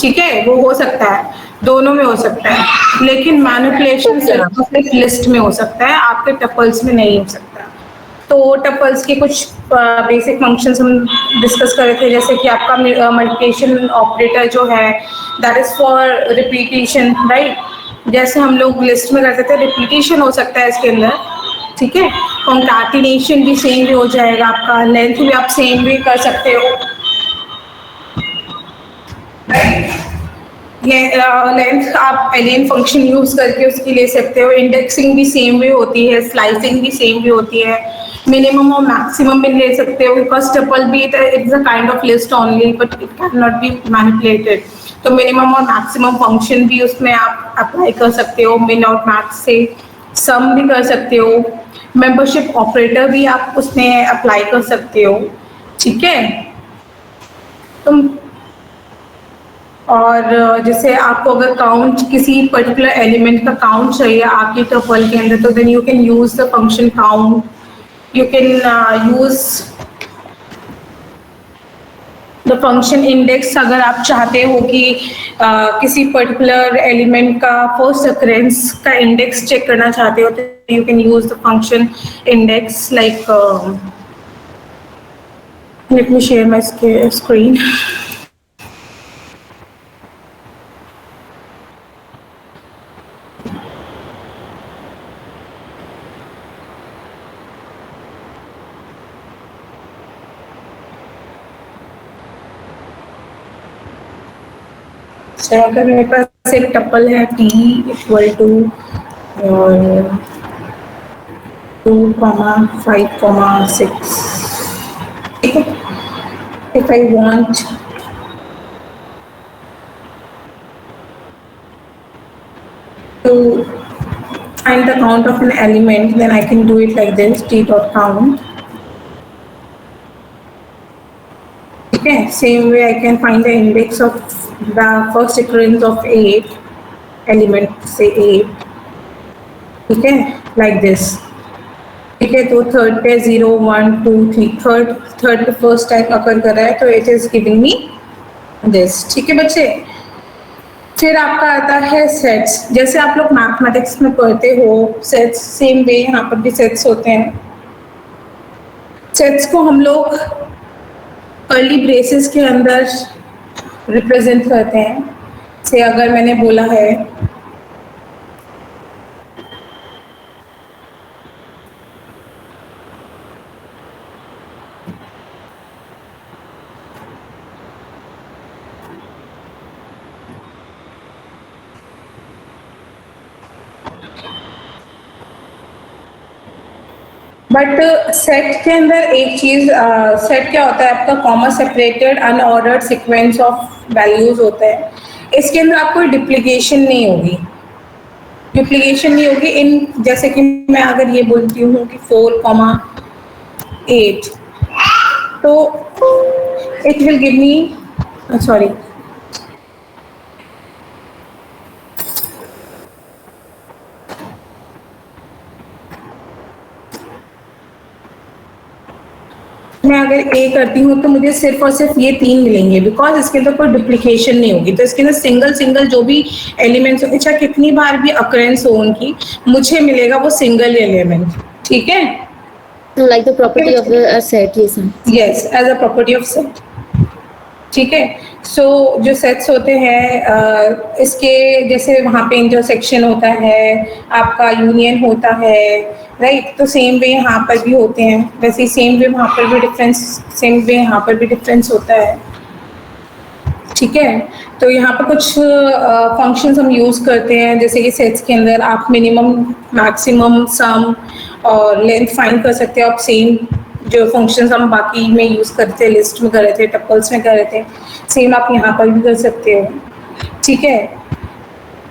ठीक है, वो हो सकता है, दोनों में हो सकता है, लेकिन मैनिपुलेशन सिर्फ लिस्ट में हो सकता है, आपके टपल्स में नहीं हो सकता। तो टपल्स के कुछ बेसिक फंक्शंस हम डिस्कस कर रहे थे, जैसे कि आपका मल्टीप्लिकेशन ऑपरेटर जो है that is for repetition, right. जैसे हम लोग लिस्ट में करते थे, रिपीटेशन हो सकता है इसके अंदर, ठीक है। कॉन्कैटिनेशन भी सेम वे हो जाएगा आपका, लेंथ भी आप सेम वे कर सकते हो, लेंथ आप एलियन फंक्शन यूज करके उसकी ले सकते हो। इंडेक्सिंग भी सेम वे होती है, स्लाइसिंग भी सेम वे होती है, मिनिमम और मैक्सिमम भी ले सकते हो, because triple B it's a kind of list only but it can not be manipulated. तो मिनिमम और मैक्सिमम फंक्शन भी उसमें आप अप्लाई कर सकते हो, मिन और मैक्स से सम भी कर सकते हो, मेंबरशिप ऑपरेटर भी आप उसमें अप्लाई कर सकते हो, ठीक है। तुम और जैसे आपको अगर काउंट किसी पर्टिकुलर एलिमेंट का काउंट चाहिए आपकी टपल के अंदर, तो then you can use the function count, you can use the function index. अगर आप चाहते हो कि किसी पर्टिकुलर एलिमेंट का फर्स्ट अकरेंस का इंडेक्स चेक करना चाहते हो, तो you can use the function index. Like let me share my screen. अगर मेरे पास एक टपल है t इक्वल टू 2,5,6, ठीक है। If I want to find the count of an element, then I can do it like this, t dot count. Okay, same way I can find the index of the first occurrence of 8 element, say 8, okay, like this, ठीक है। तो third पे 0 1 2 3, third पे first time अकर कर रहा है, तो it is giving me this, ठीक है बच्चे। फिर आपका आता है सेट्स। जैसे आप लोग मैथमेटिक्स में पढ़ते हो सेट्स, सेम वे यहाँ पर भी सेट्स होते हैं। सेट्स को हम लोग कर्ली ब्रेसेस के अंदर रिप्रेजेंट करते हैं। से अगर मैंने बोला है बट सेट के अंदर एक चीज, सेट क्या होता है आपका, comma separated unordered sequence of values होता है। इसके अंदर आपको डुप्लीकेशन नहीं होगी, डुप्लीकेशन नहीं होगी इन, जैसे कि मैं अगर ये बोलती हूँ कि 4,8, तो it will give me, sorry, मैं अगर ए करती हूँ तो मुझे सिर्फ और सिर्फ ये 3 मिलेंगे, बिकॉज इसके अंदर कोई डुप्लीकेशन नहीं होगी। तो इसके अंदर सिंगल सिंगल जो भी एलिमेंट्स हो, चाहे कितनी बार भी अकरेंस हो उनकी, मुझे मिलेगा वो सिंगल एलिमेंट, ठीक है। like the property of the set, yes, as a property of set, ठीक है। सो जो सेट्स होते हैं इसके जैसे वहाँ पे इंटरसेक्शन होता है, आपका यूनियन होता है, राइट। तो सेम वे यहाँ पर भी होते हैं, वैसे ही सेम वे वहाँ पर भी डिफरेंस, सेम वे यहाँ पर भी डिफरेंस होता है, ठीक है। तो यहाँ पर कुछ फंक्शंस हम यूज़ करते हैं, जैसे कि सेट्स के अंदर आप मिनिमम, मैक्सिमम, सम और लेंथ फाइंड कर सकते हो। आप सेम जो फंक्शंस हम बाकी में यूज़ करते हैं, लिस्ट में कर रहे थे, टपल्स में कर रहे थे, सेम आप यहाँ पर भी कर सकते हो, ठीक है।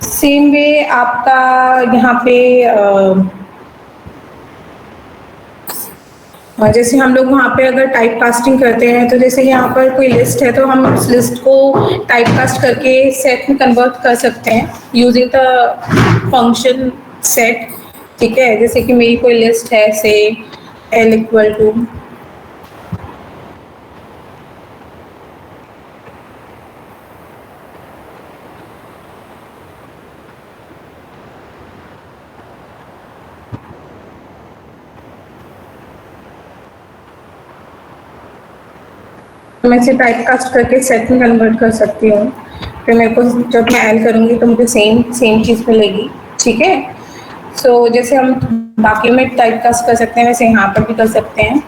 सेम वे आपका यहाँ पे जैसे हम लोग वहाँ पे अगर टाइप कास्टिंग करते हैं, तो जैसे यहाँ पर कोई लिस्ट है तो हम उस लिस्ट को टाइप कास्ट करके सेट में कन्वर्ट कर सकते हैं यूजिंग द फंक्शन सेट, ठीक है। जैसे कि मेरी कोई लिस्ट है, से L इक्वल टू तो मैं इसे टाइप कास्ट करके सेट में कन्वर्ट कर सकती हूँ। फिर मेरे को जब मैं एल करूँगी तो मुझे सेम चीज़ मिलेगी, ठीक है। सो जैसे हम बाकी में टाइप कास्ट कर सकते हैं वैसे यहाँ पर भी कर सकते हैं।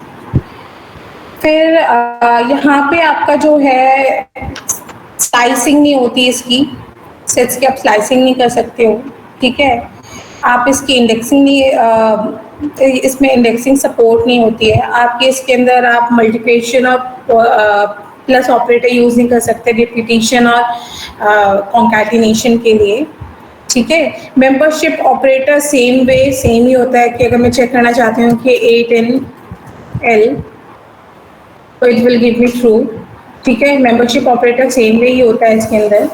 फिर यहाँ पे आपका जो है स्लाइसिंग नहीं होती इसकी, सेट्स की आप स्लाइसिंग नहीं कर सकते हो, ठीक है। आप इसकी इंडेक्सिंग नहीं, इसमें इंडेक्सिंग सपोर्ट नहीं होती है आपके। इसके अंदर आप मल्टीप्लिकेशन और प्लस ऑपरेटर यूज नहीं कर सकते रिपीटिशन और कॉन्कैटिनेशन के लिए, ठीक है। मेंबरशिप ऑपरेटर सेम ही होता है कि अगर मैं चेक करना चाहती हूँ कि 8 इन एल तो it will give me true, ठीक है। मेंबरशिप ऑपरेटर सेम वे ही होता है इसके अंदर।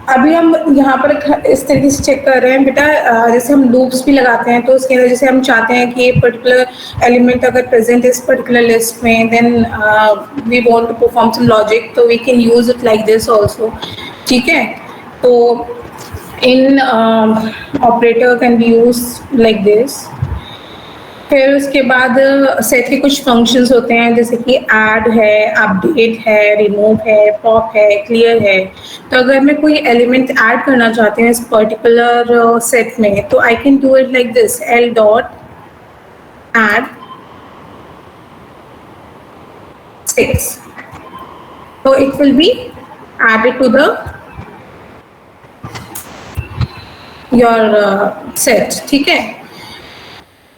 अभी हम यहाँ पर इस तरीके से चेक कर रहे हैं बेटा, जैसे हम लूप्स भी लगाते हैं तो उसके अंदर जैसे हम चाहते हैं कि ये पर्टिकुलर एलिमेंट अगर प्रेजेंट इस पर्टिकुलर लिस्ट में, then we want to perform some logic, तो we can use it like this also, ठीक है। तो in operator can be use like this. फिर उसके बाद सेट के कुछ फंक्शंस होते हैं जैसे कि ऐड है, अपडेट है, रिमूव है, पॉप है, क्लियर है। तो अगर मैं कोई एलिमेंट ऐड करना चाहती हूँ इस पर्टिकुलर सेट में तो I can do it like this, L dot add 6, तो it will be added to the your set, ठीक है।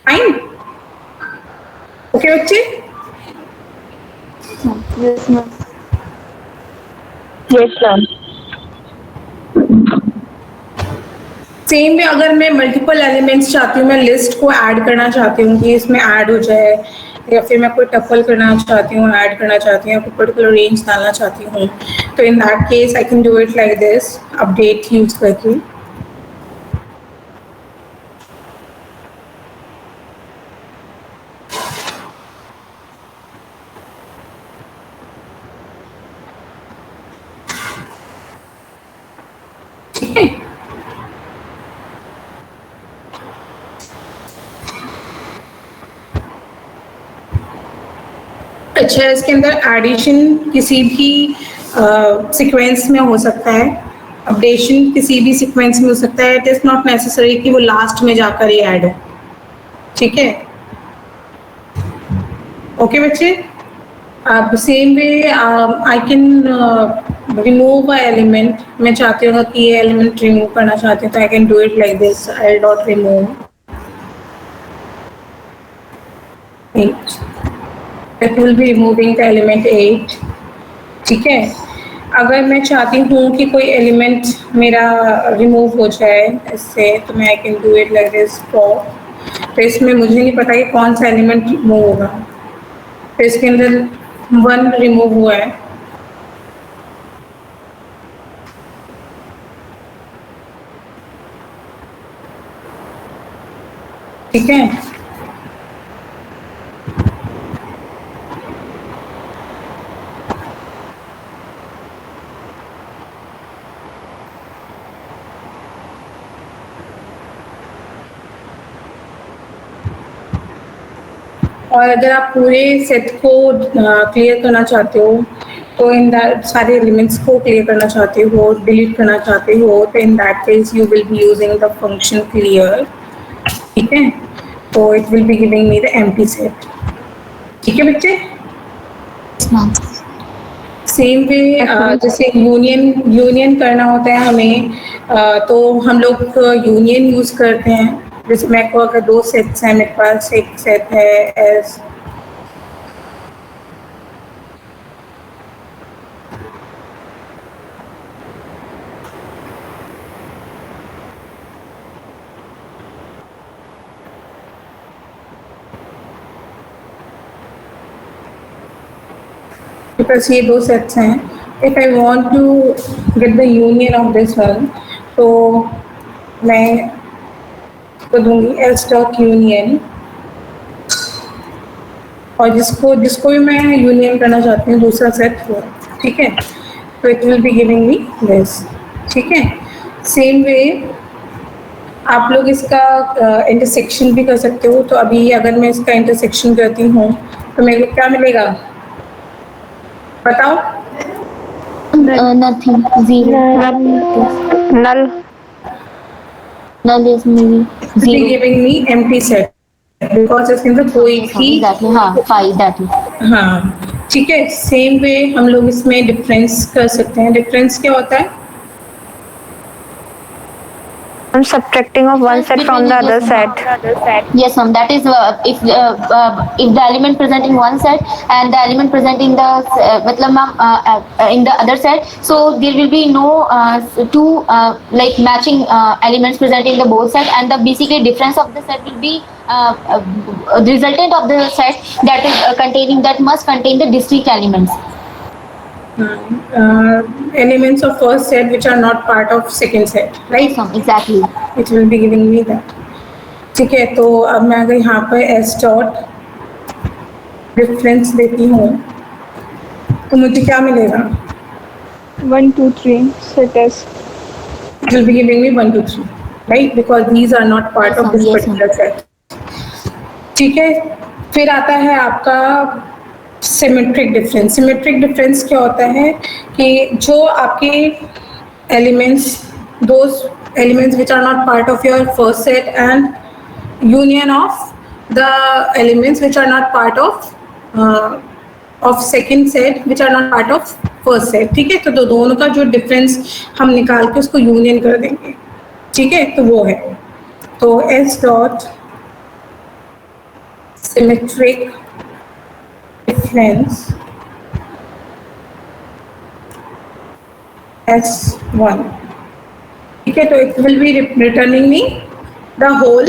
फाइन, ओके बच्चे? Yes ma'am. Yes ma'am. Same में अगर मैं मल्टीपल एलिमेंट्स चाहती हूँ, मैं लिस्ट को ऐड करना चाहती हूँ कि इसमें ऐड हो जाए, या फिर मैं कोई टपल करना चाहती हूँ, ऐड करना चाहती हूँ, कोई पर्टिकुलर रेंज डालना चाहती हूँ, तो in that case I can do it like this, update use करके। अच्छा, इसके अंदर एडिशन किसी भी सीक्वेंस में हो सकता है, अपडेशन किसी भी सीक्वेंस में हो सकता है। इट इज नॉट नेसेसरी कि वो लास्ट में जाकर ही ऐड हो, ठीक है। ओके बच्चे? अब same way I can remove a element. मैं चाहती हूँ कि ये एलिमेंट रिमूव करना चाहती हूँ तो I can do it like this, L dot remove 8, it will be removing the element 8, ठीक है। अगर मैं चाहती हूँ कि कोई एलिमेंट मेरा रिमूव हो जाए इससे तो मैं आई can do it like this pop. तो इसमें मुझे नहीं पता कि कौन सा एलिमेंट रिमूव होगा, तो इसके अंदर 1 रिमूव हुआ है, ठीक है। और अगर आप पूरे सेट को क्लियर करना चाहते हो तो इन दैट सारे एलिमेंट्स को क्लियर करना चाहते हो, डिलीट करना चाहते हो, तो in that case you will be using the function clear, ठीक है। तो it will be giving me the empty set, ठीक है बच्चे? सेम वे जैसे यूनियन करना होता है हमें, तो हम लोग यूनियन यूज करते हैं। जैसे मेरे को अगर 2 सेट्स हैं, मेरे पास एक सेट है एस, बिकॉज ये 2 सेट्स हैं। If I want to get the union of this one, तो मैं तो दूंगी एस डॉट यूनियन, और जिसको भी मैं यूनियन करना चाहती हूँ दूसरा सेट वो, ठीक है। तो it will be giving me this, ठीक है। सेम वे आप लोग इसका इंटरसेक्शन भी कर सकते हो। तो अभी अगर मैं इसका इंटरसेक्शन करती हूँ तो मेरे को क्या मिलेगा, बताओ। Nothing. Zero. null. Null is maybe Be zero. giving me empty set because इसके अंदर कोई Yes, भी exactly. हाँ, 5 exactly. हाँ ठीक है। सेम वे हम लोग इसमें डिफरेंस कर सकते हैं। डिफरेंस क्या होता है? I'm subtracting of one set from the other set. Yes, ma'am. That is if the element present in one set and the element present in the मतलब ma'am in the other set, so there will be no two like matching elements present in the both set, and the basically difference of the set will be resultant of the set that is containing that must contain the distinct elements. Elements of first set which are not part of second set, right? Yes, ma'am. Exactly. It will be giving me that. ठीक है, तो अब मैं अगर यहाँ पर S dot difference देती हूँ तो मुझे क्या मिलेगा? 1, 2, 3 set S. It will be giving me 1, 2, 3, right? Because these are not part Yes, of ma'am. this Yes, ma'am. particular set. ठीक है, फिर आता है आपका सिमेट्रिक डिफरेंस। सिमेट्रिक डिफरेंस क्या होता है कि जो आपके elements, those elements which are not part of your first set and union of the elements which are not part of second set which are not part of first set. ठीक है, तो दोनों का जो डिफरेंस हम निकाल के उसको यूनियन कर देंगे। ठीक है, तो वो है, तो S dot symmetric difference S1, ठीक है, तो it will be returning me the whole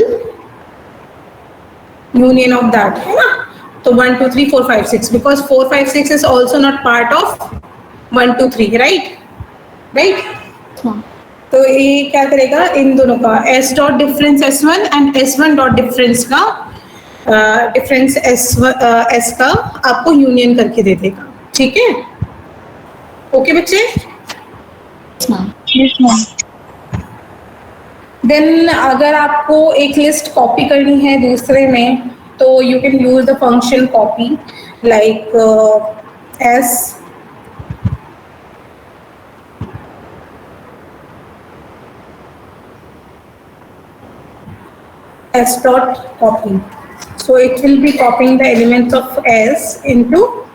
union of that, है ना? तो 1, 2, 3, 4, 5, 6 because 4, 5, 6 is also not part of 1, 2, 3, right? हाँ. तो ये क्या करेगा इन दोनों का S dot difference S1 and S1 dot difference का डिफरेंस एस का आपको यूनियन करके दे देगा। ठीक है, ओके बच्चे? देन अगर आपको एक लिस्ट कॉपी करनी है दूसरे में तो you can use the function copy like S dot copy. So it will be copying the elements of S into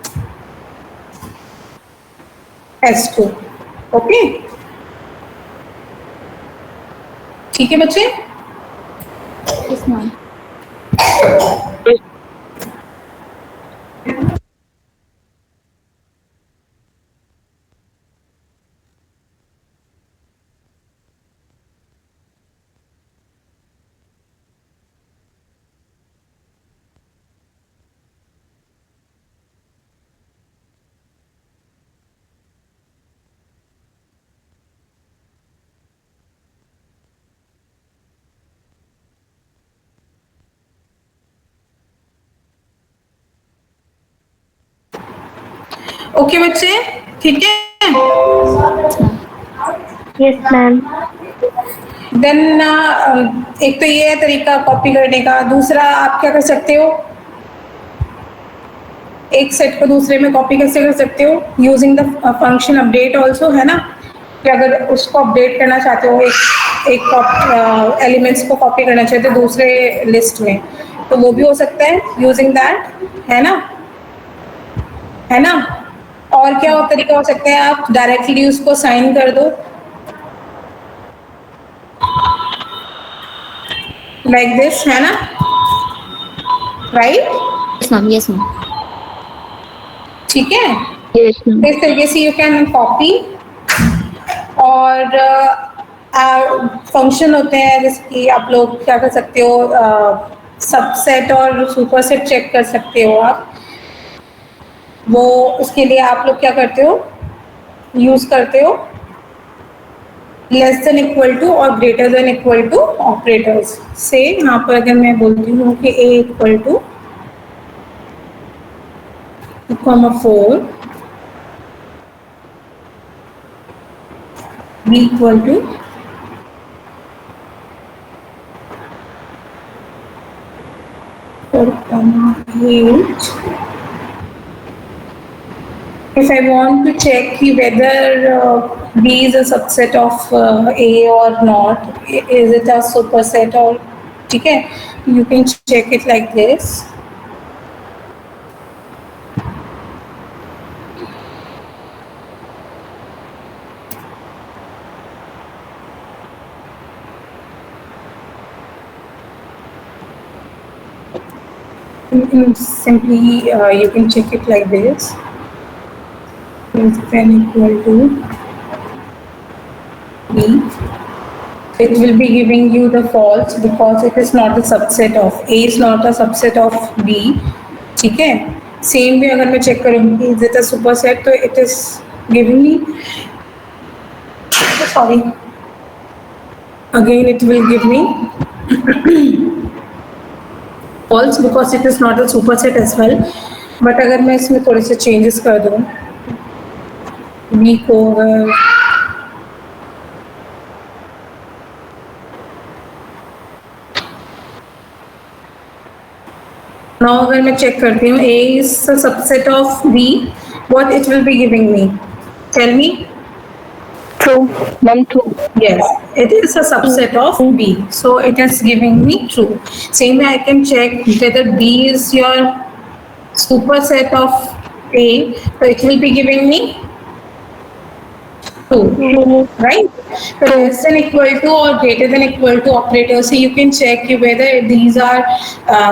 S2. Okay? ठीक है बच्चे? Yes, ma'am. ओके बच्चे, ठीक है? Yes, ma'am. देन एक तो ये है तरीका कॉपी करने का। दूसरा आप क्या कर सकते हो, एक सेट को दूसरे में कॉपी कैसे कर सकते हो? Using the function update also, है ना? कि अगर उसको अपडेट करना चाहते हो, एक एलिमेंट्स को कॉपी करना चाहते हो दूसरे लिस्ट में, तो वो भी हो सकता है यूजिंग दैट, है ना? है ना? और क्या और तरीका हो सकता है? आप डायरेक्टली उसको साइन कर दो लाइक दिस, है ना? Right? Yes, ma'am. Yes, ma'am. ठीक है, Yes, ma'am. इस तरीके से यू कैन कॉपी। और फंक्शन होते हैं जैसे कि आप लोग क्या कर सकते हो, सबसेट और सुपरसेट चेक कर सकते हो आप। वो उसके लिए आप लोग क्या करते हो, यूज करते हो लेस देन इक्वल टू और greater than equal to operators से। यहाँ पर अगर मैं बोलती हूँ कि a equal to 4, b equal to 4, 8, if I want to check whether B is a subset of A or not, is it a superset or, ठीक है, you can check it like this. Simply you can check it like this. Is n equal to B, it will be giving you the false because it is not a subset of A, is not a subset of B. ठीक है, same भी अगर मैं check करूँगी is it a superset, तो it is giving me, sorry, again it will give me false because it is not a superset as well. But अगर मैं इसमें थोड़े से चेंजेस कर दूँ, B को अगर now अगर मैं चेक करती हूँ A is a subset of B, what it will be giving me? Tell me. True. Ma'am, true. Yes, it is a subset of B, so it is giving me true. Same way I can check whether B is your superset of A, so it will be giving me true, right? So less than equal to or greater than equal to operator, so you can check whether these are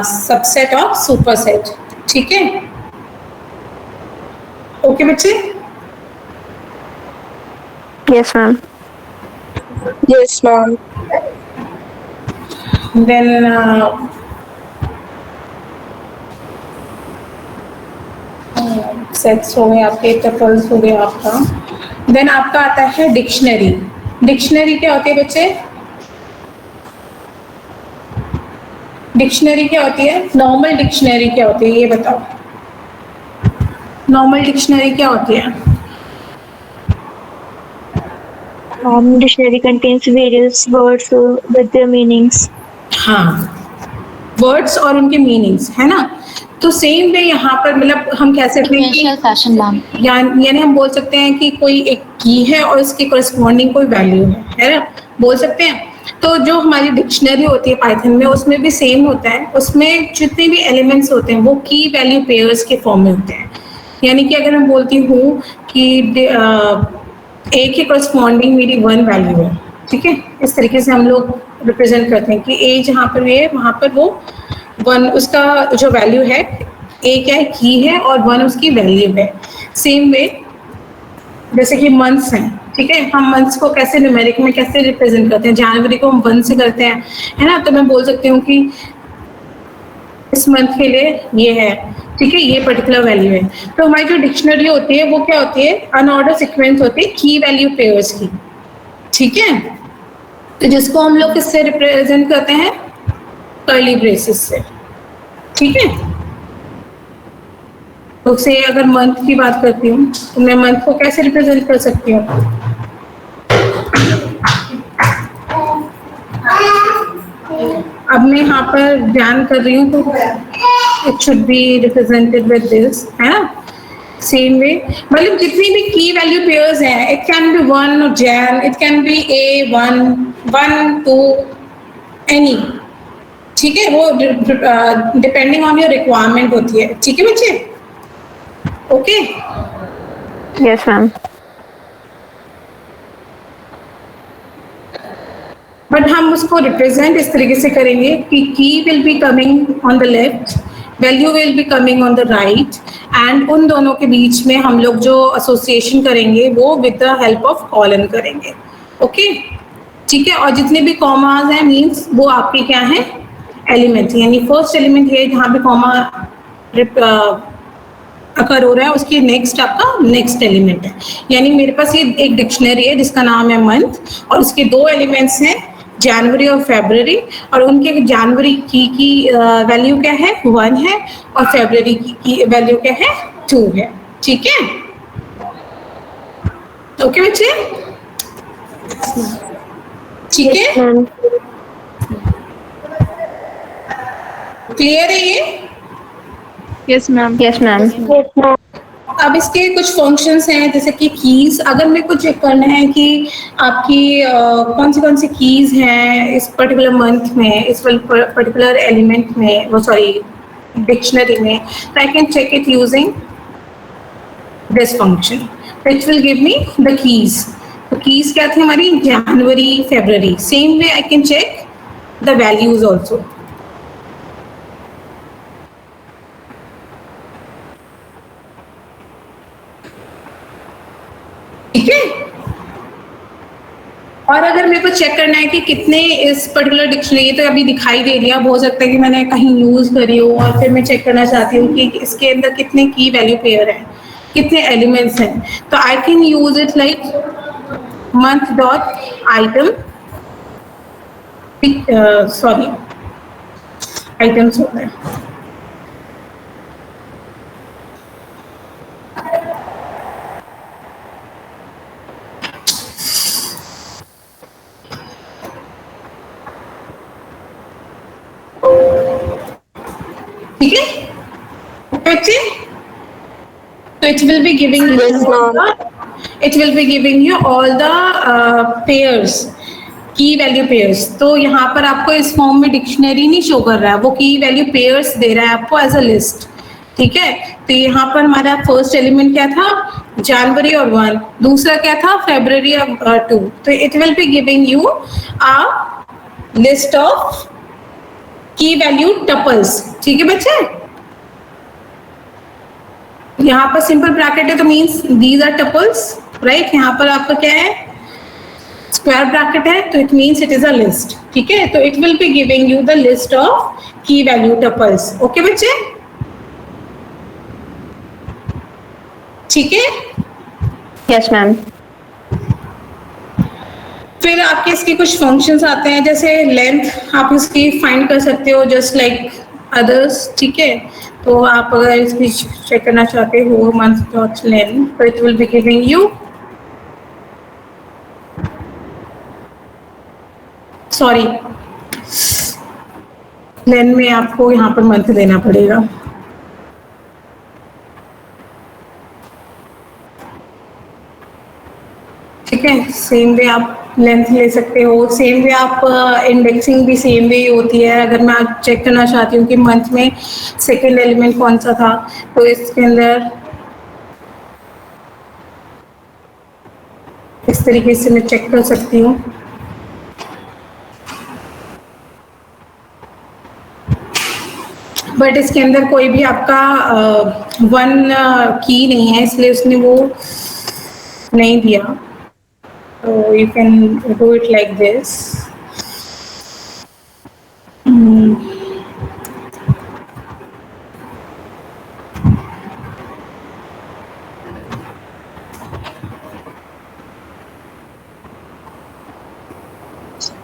subset or superset. ठीक है? Okay बच्चे? Yes, ma'am. Yes, ma'am. Then sets हो गए आपके, tuples हो गए आपका. Then आपका आता है डिक्शनरी. डिक्शनरी क्या होती है बच्चे? डिक्शनरी क्या होती है? नॉर्मल डिक्शनरी क्या होती है ये बताओ. नॉर्मल डिक्शनरी क्या होती है? Dictionary contains various words with their meanings. हाँ, वर्ड्स और उनके मीनिंग्स, है ना. तो सेम वे यहाँ पर मतलब हम कह सकते हैं कि Sequential fashion, ma'am. यानी हम बोल सकते हैं कि कोई एक की है और उसके कोरिस्पॉन्डिंग कोई वैल्यू है ना, बोल सकते हैं. तो जो हमारी डिक्शनरी होती है पाइथन में, उसमें भी सेम होता है. उसमें जितने भी एलिमेंट्स होते हैं वो की वैल्यू पेयर्स के फॉर्म में होते हैं. यानी कि अगर मैं बोलती हूँ कि ए के कोरिस्पॉन्डिंग मेरी 1 वैल्यू है, ठीक है, इस तरीके से हम लोग रिप्रेजेंट करते हैं कि ए जहाँ पर है वहाँ पर वो 1 उसका जो वैल्यू है, ए क्या है, की है, और 1 उसकी वैल्यू है. सेम वे जैसे कि मंथ्स हैं, ठीक है, हम मंथ्स को कैसे न्यूमेरिक में कैसे रिप्रेजेंट करते हैं. जनवरी को हम 1 से करते हैं, है ना. तो मैं बोल सकती हूँ कि इस मंथ के लिए ये है, ठीक है, ये पर्टिकुलर वैल्यू है. तो हमारी जो डिक्शनरी होती है वो क्या होती है? अनऑर्डर सीक्वेंस होती है की वैल्यू पेयर्स की, ठीक है. तो जिसको हम लोग किससे रिप्रेजेंट करते हैं? कर्ली ब्रेसेस से, ठीक है. तो से अगर मंथ की बात करती हूँ तो मैं मंथ को कैसे रिप्रेजेंट कर सकती हूँ? अब मैं यहाँ पर ध्यान कर रही हूँ तो it should be represented with this, है ना. सेम वे मतलब जितनी भी की वैल्यू पेयर्स हैं, इट कैन बी 1 और Jain, it can be A1, 1, 2, any, ठीक है. वो डिपेंडिंग ऑन योर रिक्वायरमेंट होती है, ठीक है बच्चे. ओके. Yes, ma'am. बट हम उसको रिप्रेजेंट इस तरीके से करेंगे कि की will be coming on the left, value will be coming on the right, and उन दोनों के बीच में हम लोग जो एसोसिएशन करेंगे वो with the help of colon करेंगे. ओके, ठीक है. और जितने भी कॉमास हैं मीन्स वो आपके क्या है? एलिमेंट. यानी फर्स्ट एलिमेंट है जहाँ पे कॉमा अकर हो रहा है, उसके नेक्स्ट आपका नेक्स्ट एलिमेंट है. यानी मेरे पास ये एक डिक्शनरी है जिसका नाम है मंथ, और उसके 2 एलिमेंट्स हैं जनवरी और फरवरी, और उनके जनवरी की वैल्यू क्या है? 1 है, और फरवरी की वैल्यू क्या है? 2 है, ठीक है. ओके बच्चे, ठीक है, क्लियर है ये? Yes, ma'am. Yes, ma'am. Yes, ma'am. अब इसके कुछ फंक्शंस हैं जैसे कि कीज। अगर मेरे को चेक करना है कि आपकी कौन सी कीज हैं इस पर्टिकुलर मंथ में, इस पर्टिकुलर एलिमेंट में, वो सॉरी डिक्शनरी में, तो I can check it using this function which will give me the keys. तो कीज क्या थी हमारी? जनवरी, फरवरी। Same way I can check the values also. ठीक है। और अगर मेरे को चेक करना है कि कितने इस पर्टिकुलर डिक्शनरी, तो अभी दिखाई दे रही है, हो सकता है कि मैंने कहीं यूज करी हो, और फिर मैं चेक करना चाहती हूँ कि इसके अंदर कितने की वैल्यू पेयर है, कितने एलिमेंट्स हैं, तो I can use it like month dot item, sorry items होता है। ठीक है बच्चे? तो it will be giving you Yes, ma'am. all the pairs, की वैल्यू पेयर्स। तो यहाँ पर आपको इस फॉर्म में डिक्शनरी नहीं शो कर रहा है, वो की वैल्यू पेयर्स दे रहा है आपको एज अ लिस्ट। ठीक है। तो यहाँ पर हमारा फर्स्ट एलिमेंट क्या था? जनवरी और 1। दूसरा क्या था? फरवरी और 2। तो it will be giving you a list of key value tuples. ठीक है बच्चे? यहाँ पर सिंपल ब्रैकेट है तो means these are tuples, right? यहाँ पर आपका क्या है? स्क्वायर ब्रैकेट है, तो it means it is a list. ठीक है। तो it will be giving you the list of key value tuples. Okay बच्चे? ठीक है। Yes, ma'am. फिर आपके इसके कुछ फंक्शंस आते हैं, जैसे लेंथ आप इसकी फाइंड कर सकते हो जस्ट लाइक अदर्स। ठीक है। तो आप अगर इसकी चेक करना चाहते हो मंथ डॉट लेंथ, तो it will be giving you, sorry length में आपको यहाँ पर मंथ देना पड़ेगा। ठीक है। सेम वे आप लेंथ ले सकते हो, सेम वे आप इंडेक्सिंग भी सेम वे होती है। अगर मैं चेक करना चाहती हूँ कि मंथ में सेकंड एलिमेंट कौन सा था, तो इसके अंदर इस तरीके से मैं चेक कर सकती हूँ। बट इसके अंदर कोई भी आपका वन की नहीं है, इसलिए उसने वो नहीं दिया। So you can do it like this.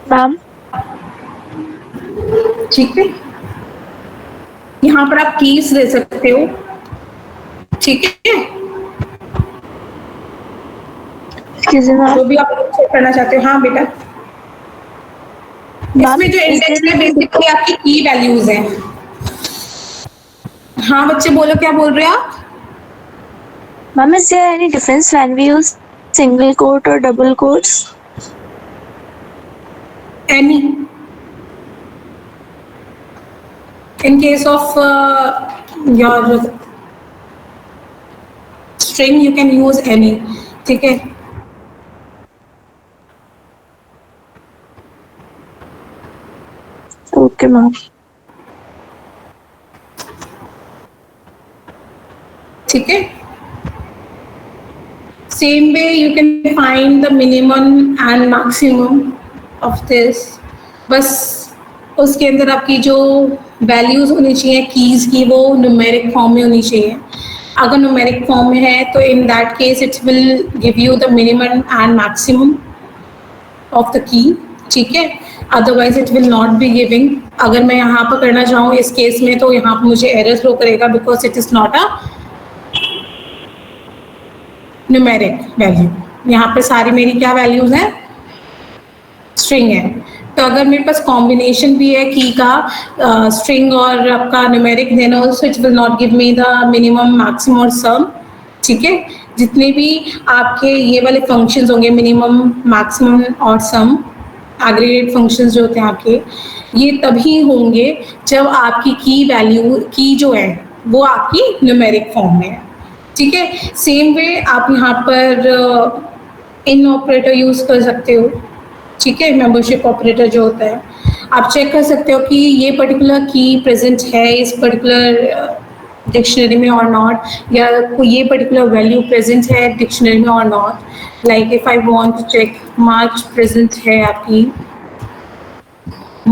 Ma'am. ठीक है। यहाँ पर आप कीज दे सकते हो। ठीक है। Excuse me, ma'am. जो भी आप चेक करना चाहते हो। हाँ बेटा, इसमें जो इंडेक्स में बेसिकली आपकी की वैल्यूज हैं। हाँ बच्चे बोलो, क्या बोल रहे हो आप? Ma'am, is there any difference when we use single quote or double quotes? Any. In case of your string, you can use any. ठीक है। Okay, ma'am. ठीक है। Same way you can find the minimum and maximum of this. बस उसके अंदर आपकी जो values होनी चाहिए कीज की, वो न्यूमेरिक फॉर्म में होनी चाहिए। अगर न्यूमेरिक फॉर्म में है तो in that case it will give you the minimum and maximum of the key. ठीक है। Otherwise it will not be giving. अगर मैं यहाँ पर करना चाहूँ इस केस में, तो यहाँ पर मुझे एरर थ्रो करेगा because it is not a numeric value. यहाँ पे सारी मेरी क्या वैल्यूज हैं? स्ट्रिंग है। तो अगर मेरे पास कॉम्बिनेशन भी है की का, स्ट्रिंग और आपका numeric, then also it will not give me the minimum, maximum और सम। ठीक है, जितने भी आपके ये वाले फंक्शंस होंगे, मिनिमम, मैक्सिमम और सम, एग्रीगेट फंक्शंस जो होते हैं आपके, ये तभी होंगे जब आपकी की वैल्यू की जो है वो आपकी न्यूमेरिक फॉर्म में है। ठीक है, सेम वे आप यहाँ पर इन ऑपरेटर यूज कर सकते हो। ठीक है, मेंबरशिप ऑपरेटर जो होता है, आप चेक कर सकते हो कि ये पर्टिकुलर की प्रेजेंट है इस पर्टिकुलर डिक्शनरी में और नॉट, या कोई ये पर्टिकुलर वैल्यू प्रेजेंट है डिक्शनरी में और not. Like if I want to check March present है आपकी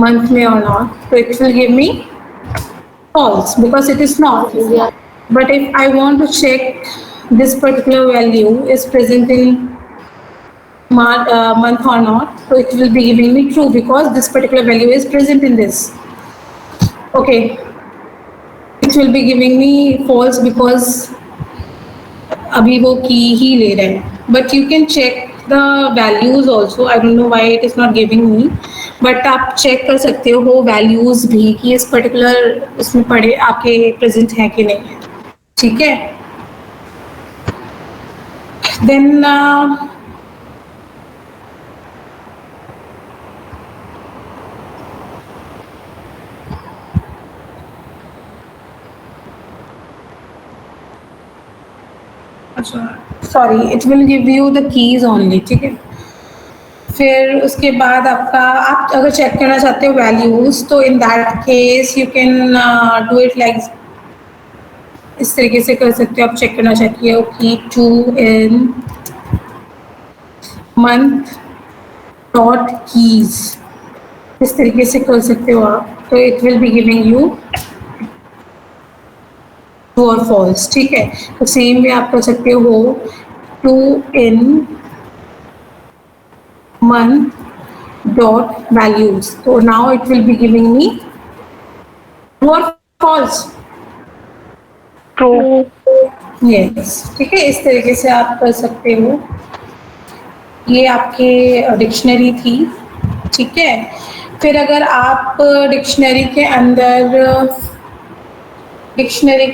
month में or not, so it will give me false because it is not. But if I want to check this particular value is present in month or not, so it will be giving me true because this particular value is present in this. Okay, it will be giving me false because अभी वो की ही ले रहे हैं. But you can check the values also. I don't know why it is not giving me. But आप check कर सकते हो वो वैल्यूज भी कि इस पर्टिकुलर इसमें पड़े आपके प्रेजेंट है कि नहीं है. ठीक है, then sorry, it will give you the keys only. ठीक है, फिर उसके बाद आपका, आप अगर चेक करना चाहते हो वैल्यूज, तो in that case you can do it like इस तरीके से कर सकते हो. आप चेक करना चाहते हो कि two in month dot keys, इस तरीके से कर सकते हो आप. तो it will be giving you true और फॉल्स. ठीक है, तो सेम वे आप कर सकते हो two in month dot values. So now it will be giving me true or false. True. Yes. ठीक है, इस तरीके से आप कर सकते हो. ये आपके डिक्शनरी थी. ठीक है, फिर अगर आप डिक्शनरी के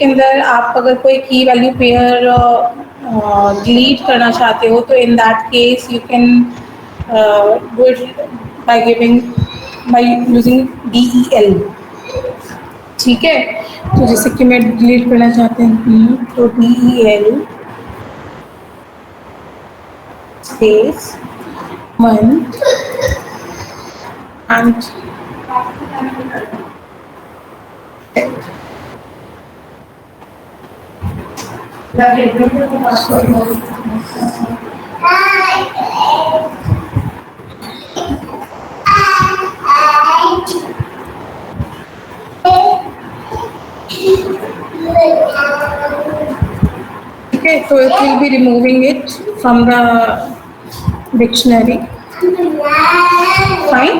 अंदर आप अगर कोई की वैल्यू पेयर डिलीट करना चाहते हो, तो in that case you can do it by using del. ठीक है, तो जैसे कि मैं डिलीट करना चाहते हैं तो del space month and okay, so it will be removing it from the dictionary. Fine.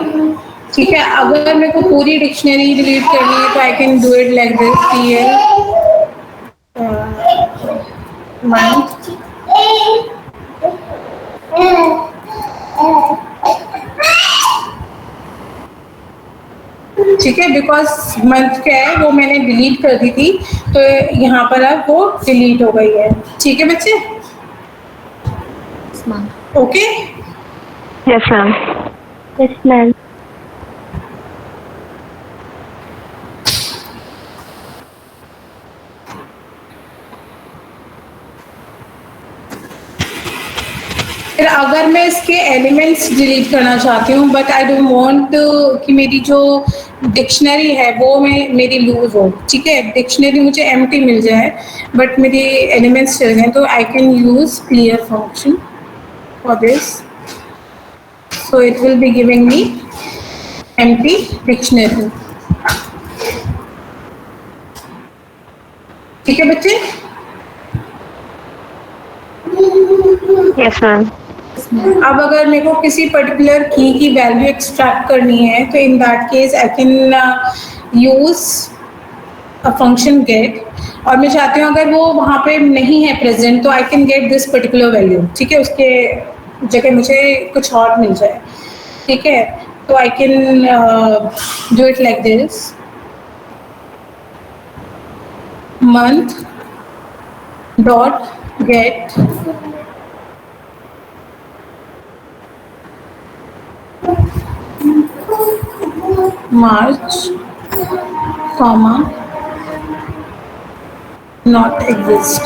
ठीक है, अगर मेरे को पूरी डिक्शनरी डिलीट करनी है तो I can do it like this. Month ठीक है, बिकॉज मंथ क्या है वो मैंने डिलीट कर दी थी, तो यहाँ पर अब वो डिलीट हो गई है. ठीक है बच्चे, okay. Yes, ma'am. Yes, ma'am. फिर अगर मैं इसके एलिमेंट्स डिलीट करना चाहती हूँ, बट आई डोंट वांट कि मेरी जो डिक्शनरी है वो मेरी लूज हो. ठीक है, डिक्शनरी मुझे एम्प्टी मिल जाए बट मेरे एलिमेंट्स चल जाएं, तो I can use clear function for this. So it will be giving me empty dictionary. ठीक है बच्चे. Yes, ma'am. अब अगर मेरे को किसी पर्टिकुलर की वैल्यू एक्सट्रैक्ट करनी है, तो in that case I can use a function get. और मैं चाहती हूँ अगर वो वहाँ पे नहीं है प्रेजेंट, तो I can get this particular value. ठीक है, उसके जगह मुझे कुछ और मिल जाए. ठीक है, तो I can do it like this. month dot get March, comma not exist.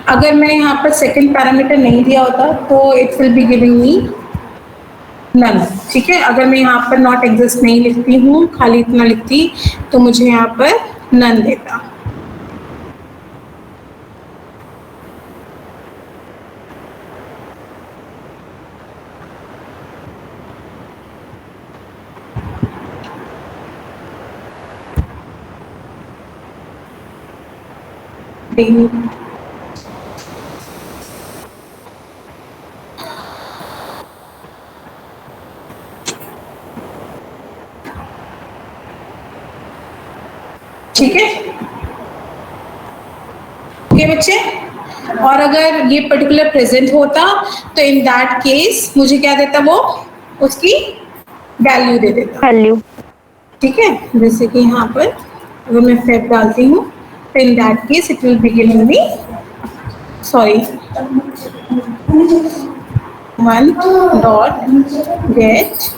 अगर मैं यहाँ पर सेकंड पैरामीटर नहीं दिया होता तो it will be giving me none. ठीक है, अगर मैं यहाँ पर नॉट एग्जिस्ट नहीं लिखती हूँ, खाली इतना लिखती, तो मुझे यहाँ पर नन देता. ठीक है, ओके बच्चे. और अगर ये पर्टिकुलर प्रेजेंट होता तो इन दैट केस मुझे क्या देता, वो उसकी वैल्यू दे देता. वैल्यू. ठीक है, जैसे कि यहाँ पर अगर मैं फेब डालती हूँ तो in that case it will be giving me, sorry, month dot get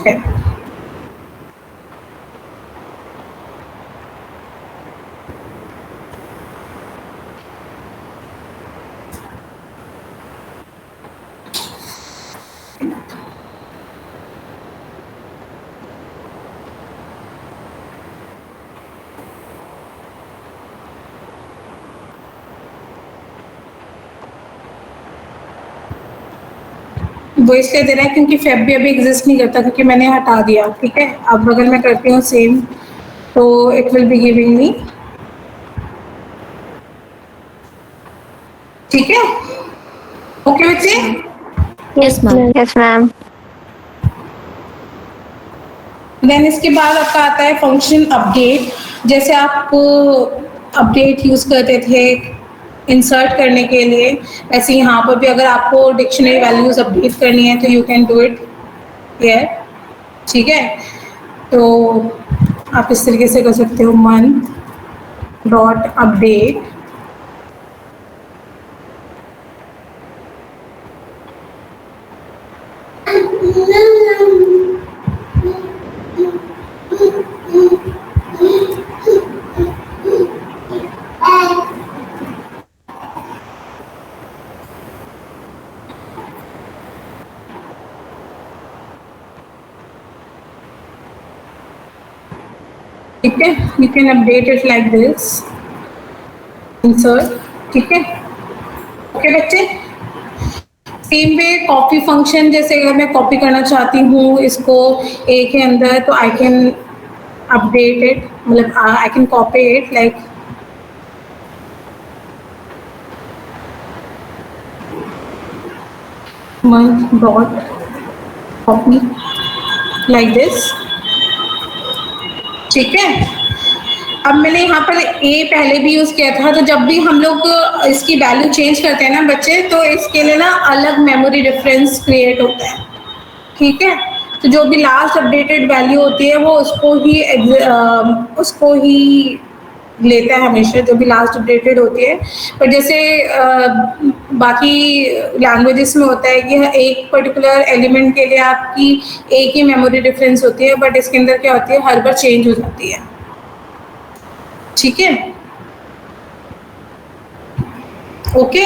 Feb. वो इसलिए दे रहा है क्योंकि फेब भी अभी एग्जिस्ट नहीं करता, क्योंकि मैंने हटा दिया. ठीक है, अब अगर मैं करती हूँ सेम तो इट विल बी गिविंग मी. ठीक है, ओके बच्चे. Yes, ma'am. Yes ma'am. Then इसके बाद आपका आता है फंक्शन अपडेट. जैसे आप अपडेट यूज करते थे इंसर्ट करने के लिए, ऐसे यहाँ पर भी अगर आपको डिक्शनरी वैल्यूज अपडेट करनी है तो you can do it here. ठीक है, तो आप इस तरीके से कर सकते हो, मंथ डॉट अपडेट ठीक है, you can update it like this, insert. ठीक है, ओके बच्चे. सेम वे कॉपी फंक्शन, जैसे अगर मैं कॉपी करना चाहती हूँ इसको ए के अंदर, तो आई कैन अपडेट इट, मतलब I can copy it like month dot copy like this. ठीक है, अब मैंने यहाँ पर ए पहले भी यूज किया था, तो जब भी हम लोग इसकी वैल्यू चेंज करते हैं ना बच्चे, तो इसके लिए ना अलग मेमोरी डिफरेंस क्रिएट होता है. ठीक है, तो जो भी लास्ट अपडेटेड वैल्यू होती है वो उसको ही लेता है हमेशा, जो भी लास्ट अपडेटेड होती है. पर जैसे बाकी लैंग्वेजेस में होता है कि एक पर्टिकुलर एलिमेंट के लिए आपकी एक ही मेमोरी डिफरेंस होती है, बट इसके अंदर क्या होती है, हर बार चेंज हो जाती है. ठीक है, ओके.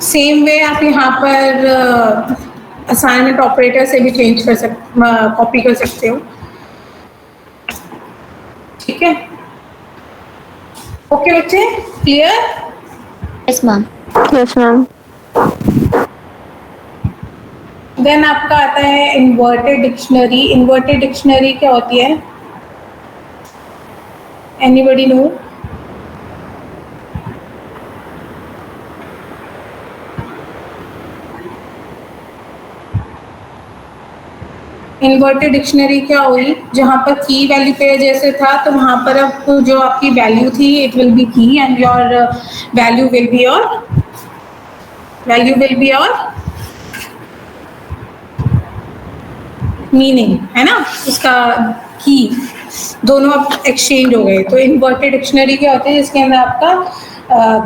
सेम वे आप यहाँ पर असाइनमेंट ऑपरेटर से भी चेंज कर कॉपी कर सकते हो. ठीक है, ओके बच्चे, clear. Yes, ma'am. Yes ma'am. Then आपका आता है इन्वर्टेड डिक्शनरी. इन्वर्टेड डिक्शनरी क्या होती है, एनीबडी नो? इन्वर्टेड डिक्शनरी क्या हुई, जहाँ पर की वैल्यू पे जैसे था, तो वहाँ पर अब जो आपकी वैल्यू थी इट विल बी की and your value will be meaning, है ना, उसका की दोनों अब एक्सचेंज हो गए। तो इन्वर्टेड डिक्शनरी क्या होती है, जिसके अंदर आपका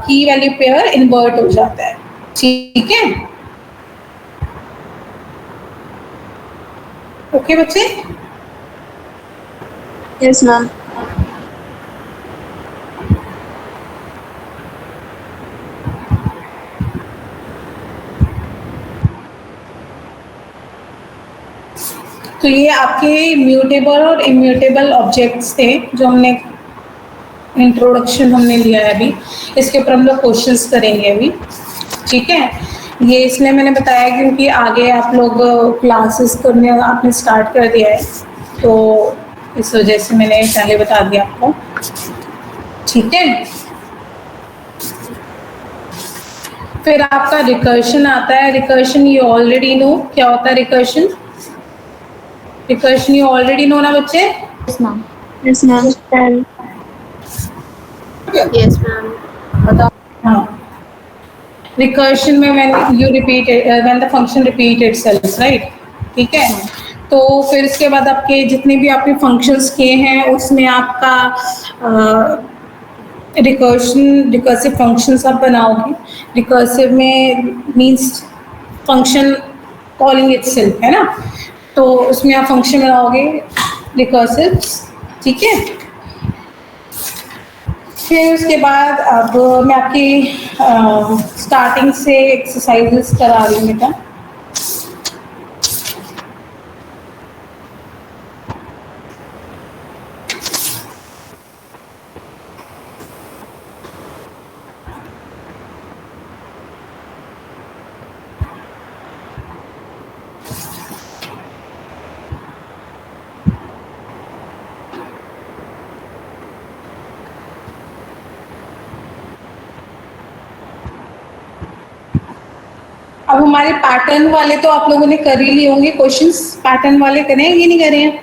की वैल्यू पेयर इन्वर्ट हो जाता है, ठीक है। ओके बच्चे, Yes, ma'am. तो ये आपके म्यूटेबल और इम्यूटेबल ऑब्जेक्ट्स थे जो हमने इंट्रोडक्शन हमने लिया है अभी। इसके ऊपर हम लोग क्वेश्चंस करेंगे अभी, ठीक है। ये इसलिए मैंने बताया क्योंकि आगे आप लोग क्लासेस करने आपने स्टार्ट कर दिया है, तो इस वजह से मैंने पहले बता दिया आपको, ठीक है। फिर आपका रिकर्शन आता है। रिकर्शन यू ऑलरेडी नो, क्या होता है recursion? Recursion you already know ना बच्चे? Yes, ma'am. Yes, ma'am. Yes, ma'am. बताओ। हाँ, रिकर्शन में when you repeat it, when the function repeat itself, right? ठीक है। तो फिर इसके बाद आपके जितने भी आपने फंक्शंस किए हैं उसमें आपका रिकर्सिव फंक्शंस आप बनाओगे। रिकर्सिव में मीन्स फंक्शन कॉलिंग इटसेल्फ, है ना, तो उसमें आप फंक्शन बनाओगे रिकर्सिव, ठीक है। फिर उसके बाद अब मैं आपकी स्टार्टिंग से एक्सरसाइजेस करा रही हूँ बेटा। अब हमारे पैटर्न वाले तो आप लोगों ने कर ही लिए होंगे क्वेश्चंस। पैटर्न वाले करें, ये नहीं करे हैं?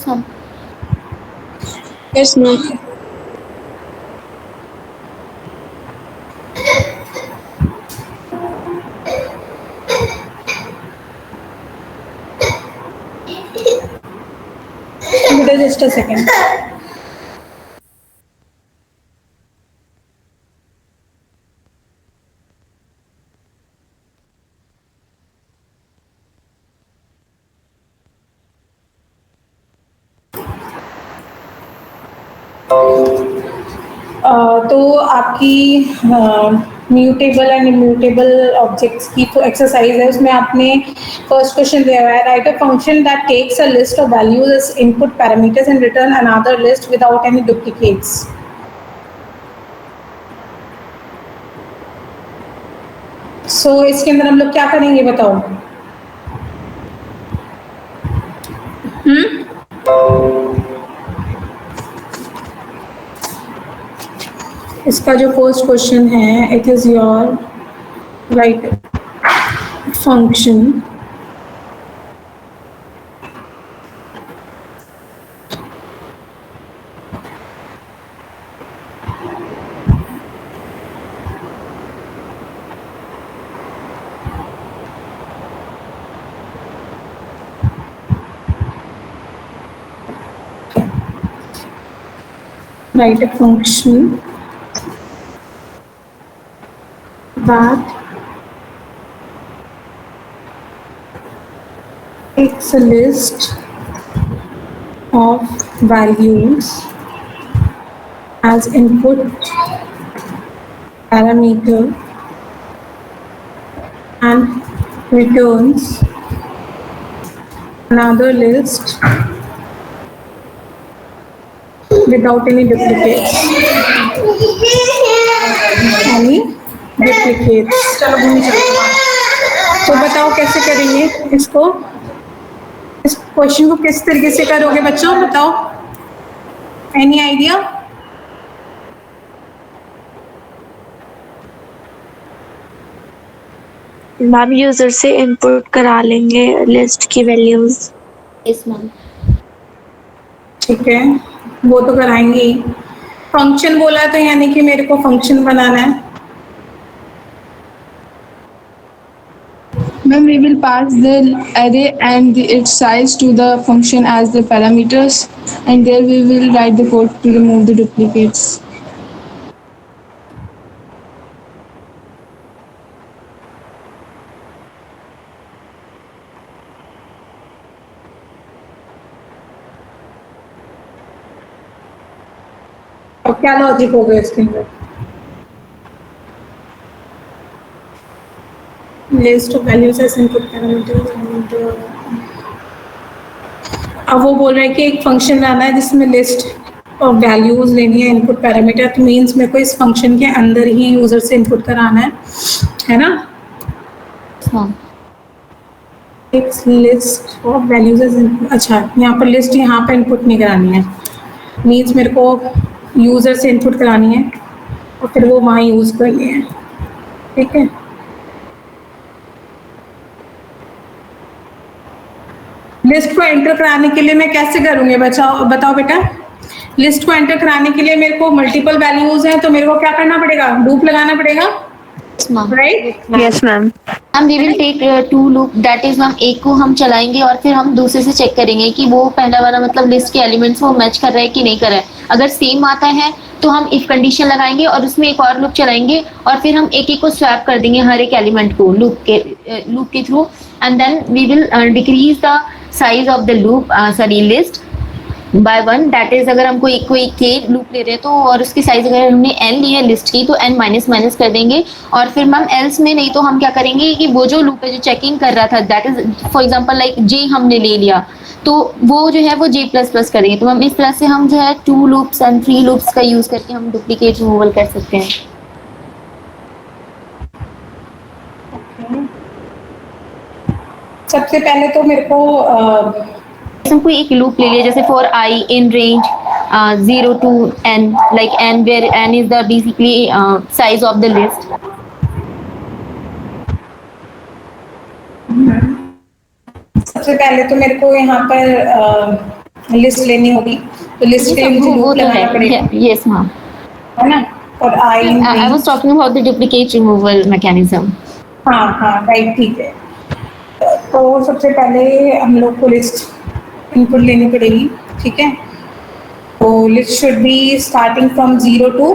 Ma'am. Yes, ma'am. Just a second. तो आपकी म्यूटेबल एंड इम्यूटेबल ऑब्जेक्ट्स की तो एक्सरसाइज है, उसमें आपने फर्स्ट क्वेश्चन दिया हुआ है, write a function that takes a list of values as input parameters and return another list without any duplicates. So इसके अंदर हम लोग क्या करेंगे बताओ? इसका जो फर्स्ट क्वेश्चन है, it is your write function write a function that takes a list of values as input parameter and returns another list without any duplicates. चलो भूमि चलो। तो बताओ कैसे करेंगे इसको, इस क्वेश्चन को किस तरीके से करोगे बच्चों, बताओ, एनी आइडिया? मैम यूजर से इनपुट करा लेंगे लिस्ट की वैल्यूज। Yes, ma'am. ठीक है, वो तो कराएंगे ही। फंक्शन बोला तो यानी कि मेरे को फंक्शन बनाना है। Ma'am, we will pass the array and its size to the function as the parameters, and there we will write the code to remove the duplicates. और क्या लॉजिक होगा इसके अंदर? List of values as input parameter. अब वो बोल रहे हैं कि एक फंक्शन लाना है जिसमें लिस्ट और वैल्यूज लेनी है इनपुट पैरामीटर, तो मीन्स मेरे को इस फंक्शन के अंदर ही यूजर से इनपुट कराना है ना? हाँ एक लिस्ट ऑफ वैल्यूज, अच्छा यहाँ पर लिस्ट यहाँ पर इनपुट नहीं करानी है, मीन्स मेरे को यूजर से इनपुट करानी है और फिर वो वहाँ यूज करनी है। ठीक है, लिस्ट को एंटर कराने के लिए मैं कैसे करूँगी बताओ बेटा? लिस्ट को एंटर कराने के लिए मेरे को मल्टीपल वैल्यूज हैं, तो मेरे को क्या करना पड़ेगा? लूप लगाना पड़ेगा, राइट? Yes, ma'am. हम we will take to loop, that is ma'am एक को हम चलाएंगे और फिर हम दूसरे से चेक करेंगे कि वो पहला वाला मतलब लिस्ट के एलिमेंट्स वो मैच कर रहा है कि नहीं कर रहा है। अगर सेम आता है तो हम इफ कंडीशन लगाएंगे और उसमें एक और लूप चलाएंगे और फिर हम एक एक को स्वैप कर देंगे हर एक एलिमेंट को लूप के through, and then we will decrease the size of the loop sorry list by 1, that is अगर हम कोई के लूप ले रहे हैं तो और उसकी साइज अगर हमने n ली है लिस्ट की तो n माइनस माइनस कर देंगे, और फिर मैम एल्स में नहीं तो हम क्या करेंगे कि वो जो लूप है जो चेकिंग कर रहा था that is for example like j हमने ले लिया तो वो जो है वो j प्लस प्लस करेंगे। तो मैम इस तरह से हम जो है 2 लूप्स एंड 3 लूप्स का यूज करके हम डुप्लीकेट रिमूवल कर सकते हैं। सबसे पहले तो मेरे को हम कोई एक लूप ले लिया जैसे for i in range 0 to n, like n where n is the basically size of the list. सबसे पहले तो मेरे को यहाँ पर लिस्ट लेनी होगी, तो लिस्ट के लिए मुझे लूप लगाना पड़ेगा। Yes ma'am. है ना? और I was talking about the duplicate removal mechanism. हाँ राइट, ठीक है। तो सबसे पहले हम लोग को लिस्ट इनपुट लेनी पड़ेगी, ठीक है? तो list should be starting from 0 to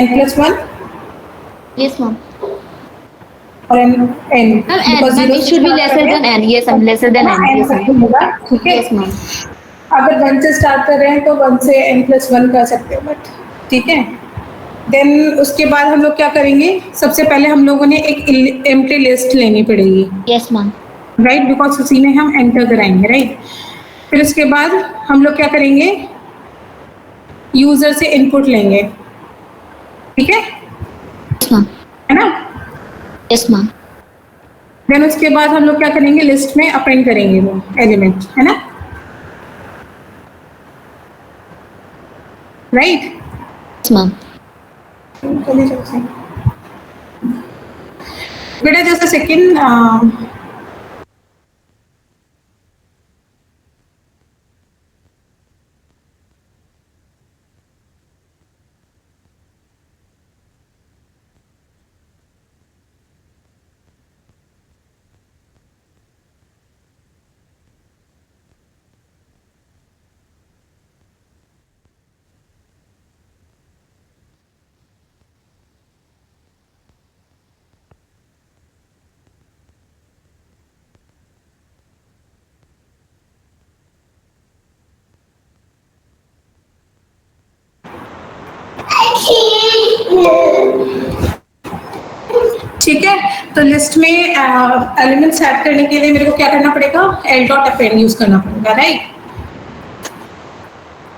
n+1। Yes ma'am. और n Ma'am, it should be lesser than n. Yes ma'am, lesser than n. Yes ma'am. होगा, ठीक है? Yes ma'am. अगर 1 से स्टार्ट कर रहे हैं तो 1 से n+1 कर सकते हो, बट ठीक है। देन उसके बाद हम लोग क्या करेंगे? सबसे पहले हम लोगों ने एक एम्प्टी लिस्ट लेनी पड़ेगी, Yes ma'am. राइट? बिकॉज उसी में हम एंटर कराएंगे, राइट? फिर उसके बाद हम लोग क्या करेंगे? यूजर से इनपुट लेंगे, ठीक है? Yes ma'am. है ना? Yes ma'am. देन उसके बाद हम लोग क्या करेंगे? लिस्ट में अपेंड करेंगे वो एलिमेंट, है ना? राइट? Yes ma'am. बेटा जैसे सेकेंड ठीक है? तो लिस्ट में एलिमेंट सेट करने के लिए मेरे को क्या करना पड़ेगा? l.append यूज करना पड़ेगा, राइट?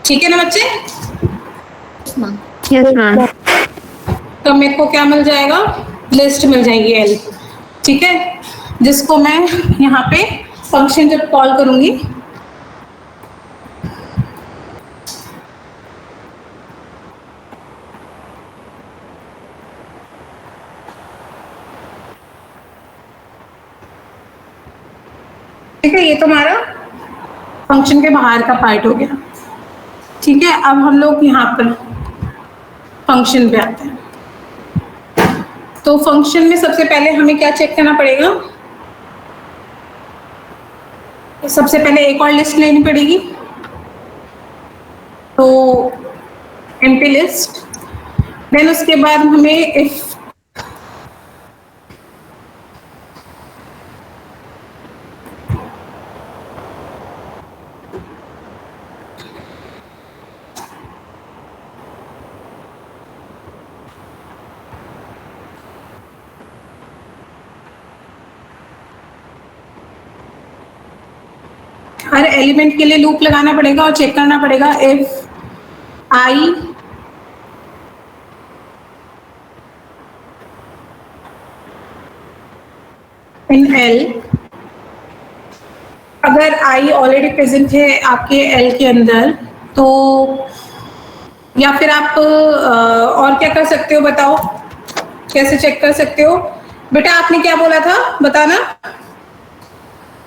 ठीक है ना बच्चे? Yes ma'am. Yes, ma'am. तो मेरे को क्या मिल जाएगा? लिस्ट मिल जाएगी l, ठीक है? जिसको मैं यहाँ पे फंक्शन जब कॉल करूंगी ठीक है, ये तो हमारा फंक्शन के बाहर का पार्ट हो गया, ठीक है? अब हम लोग यहाँ पर फंक्शन पे आते हैं। तो फंक्शन में सबसे पहले हमें क्या चेक करना पड़ेगा? सबसे पहले एक और लिस्ट लेनी पड़ेगी, तो एम्प्टी लिस्ट। देन उसके बाद हमें इफ हर एलिमेंट के लिए लूप लगाना पड़ेगा और चेक करना पड़ेगा इफ आई इन एल, अगर आई ऑलरेडी प्रेजेंट है आपके एल के अंदर, तो या फिर आप और क्या कर सकते हो बताओ, कैसे चेक कर सकते हो? बेटा आपने क्या बोला था बताना?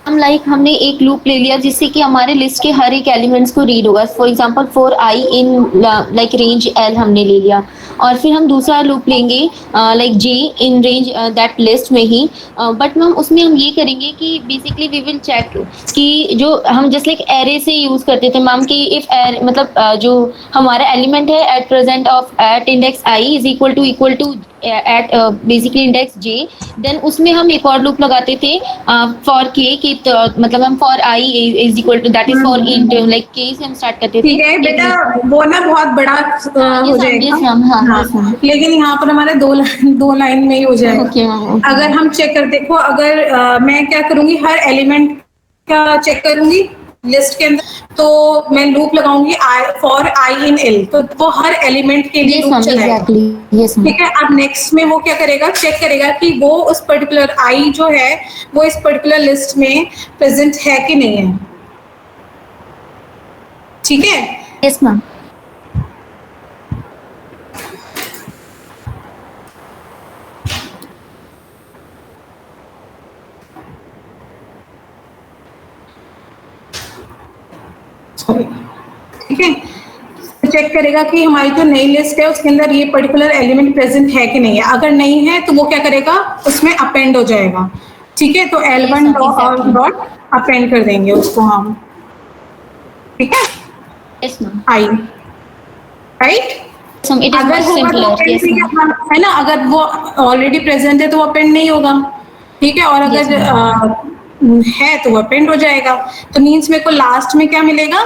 हम हमने एक लूप ले लिया जिससे कि हमारे लिस्ट के हर एक एलिमेंट्स को रीड होगा। For example for I in like range L हमने ले लिया, और फिर हम दूसरा लूप लेंगे like J in range that list में ही। बट मैम उसमें हम ये करेंगे कि बेसिकली वी विल चेक कि जो हम जस्ट लाइक एरे से यूज करते थे मैम, कि इफ मतलब जो हमारा एलिमेंट है at present of at index I is equal to at basically index J, then उसमें हम एक और लूप लगाते थे फॉर के की, मतलब हम for I is equal to that is for int, like के से हम स्टार्ट करते थे। ठीक है बेटा, वो ना बहुत बड़ा हो जाएगा। हाँ, लेकिन यहाँ पर हमारे दो लाइन में ही हो जाएगा। Okay, अगर हम चेक कर देखो, अगर मैं क्या करूंगी, हर एलिमेंट का चेक करूंगी लिस्ट के अंदर, तो मैं लूप लगाऊंगी फॉर आई इन एल, तो वो हर एलिमेंट के लिए लूप चलाएगा। ठीक है, अब नेक्स्ट में वो क्या करेगा, चेक करेगा कि वो उस पर्टिकुलर आई जो है वो इस पर्टिकुलर लिस्ट में प्रेजेंट है कि नहीं है। ठीक है, यस मैम। ठीक है, तो चेक करेगा कि हमारी जो नई लिस्ट है उसके अंदर ये पर्टिकुलर एलिमेंट प्रेजेंट है कि नहीं है। अगर नहीं है तो वो क्या करेगा, उसमें अपेंड हो जाएगा। ठीक है, तो L1 डॉट अपेंड कर देंगे उसको हम। ठीक है, यस मैम। आई राइट, अगर होगा तो अपेंड है ना, अगर वो ऑलरेडी प्रेजेंट है तो वो अपेंड नहीं होगा। ठीक है, और अगर है तो वो अपेंड हो जाएगा। तो मीन्स मेरे को लास्ट में क्या मिलेगा,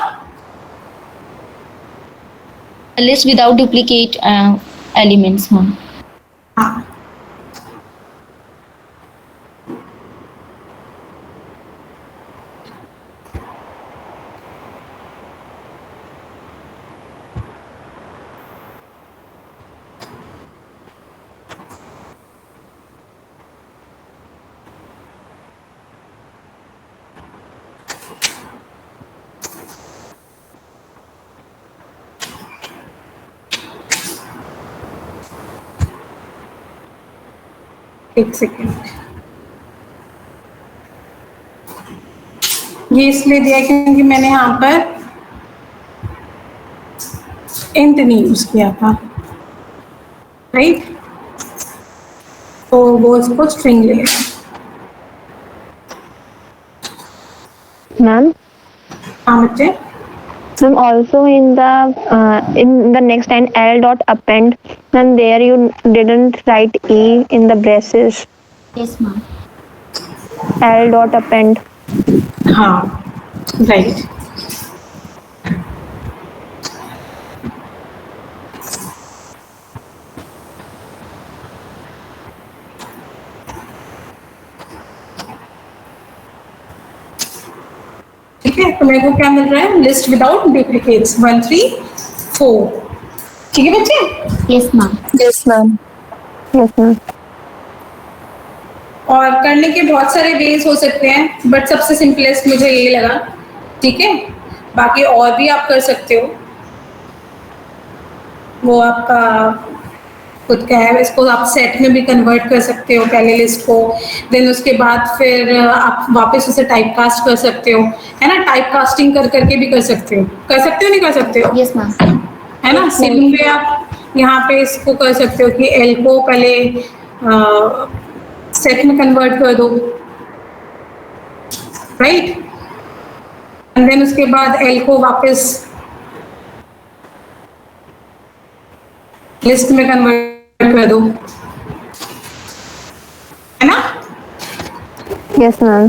लिस्ट विदाउट डुप्लीकेट एलिमेंट्स। हाँ, एक सेकेंड, ये इसलिए दिया क्योंकि मैंने यहाँ पर इंट नहीं यूज किया था, राइट, तो वो इसको स्ट्रिंग लेगा। मैम हाँ बच्चे, Ma'am, also in the next line L dot append, and there you didn't write E in the braces. Yes ma'am. L dot append. हाँ राइट, ठीक है। तो मेरे को क्या मिल रहा है, लिस्ट विदाउट डुप्लीकेट्स 1 3 4। ठीक है बच्चे, yes ma'am. Yes, ma'am. Yes, ma'am. और करने के बहुत सारे वेज हो सकते हैं, बट सबसे सिंपलेस्ट मुझे यही लगा। ठीक है, बाकी और भी आप कर सकते हो, वो आपका खुद का है। इसको आप सेट में भी कन्वर्ट कर सकते हो पहले लिस्ट को, देन उसके बाद फिर आप वापस उसे टाइप कास्ट कर सकते हो, है ना। टाइप कास्टिंग कर करके भी कर सकते हो, नहीं कर सकते हो, यस मैम। है ना। सेम वे आप यहाँ पे इसको कर सकते हो कि एल को पहले सेट में कन्वर्ट कर दो, राइट, एंड देन उसके बाद एल को वापस लिस्ट में कन्वर्ट कर दो, है ना? Yes, ma'am.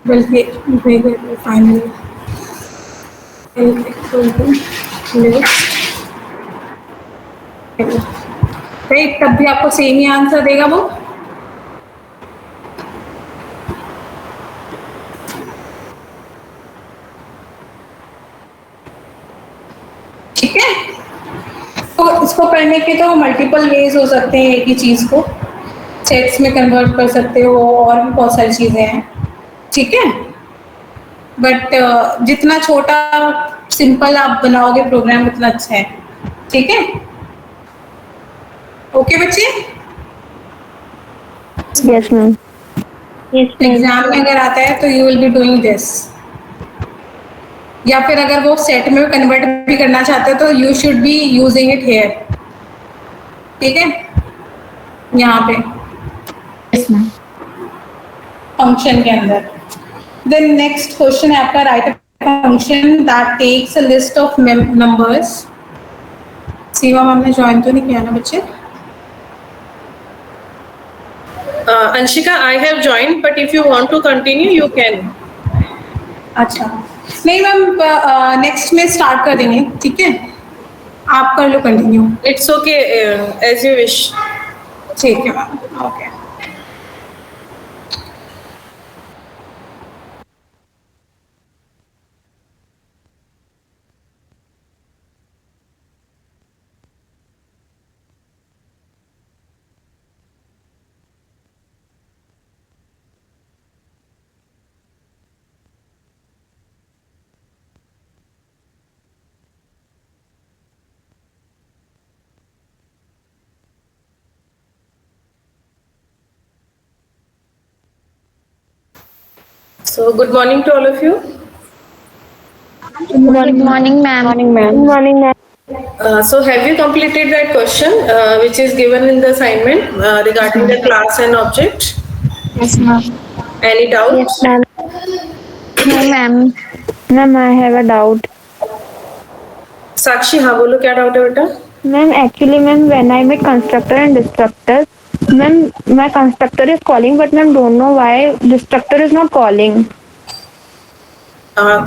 बल्कि फाइनली राइट, तब भी आपको सेम ही आंसर देगा वो। ठीक है, तो इसको करने के तो मल्टीपल वेज हो सकते हैं, एक ही चीज को सेट्स में कन्वर्ट कर सकते हो, और भी बहुत सारी चीजें हैं, ठीक है। बट जितना छोटा सिंपल आप बनाओगे प्रोग्राम उतना अच्छा है, ठीक है। ओके बच्चे, Yes, ma'am. Yes, ma'am. Exam में अगर आता है तो you will be doing this, या फिर अगर वो सेट में कन्वर्ट भी करना चाहते हो तो you should be using it here, ठीक है, यहाँ पे फंक्शन के अंदर। देन नेक्स्ट क्वेश्चन है आपका, write function that takes a list of numbers. Seema ma'am ने ज्वाइन तो नहीं किया ना बच्चे? Anshika, I have joined, but if you want to continue, you can. अच्छा, नहीं मैम, नेक्स्ट में स्टार्ट कर देंगे, ठीक है, आप कर लो continue. It's okay, as you wish. ठीक है ma'am, okay. So, good morning to all of you. Good morning, ma'am. Morning, ma'am. Good morning, ma'am. So, have you completed that question which is given in the assignment regarding the class and object? Yes, ma'am. Any doubts? Yes, ma'am. No, ma'am. Ma'am, I have a doubt. साक्षी, हाँ बोलो, क्या doubt है बेटा? Ma'am, actually, ma'am, when I make constructor and destructor, ma'am, my constructor is calling, but ma'am, don't know why destructor is not calling.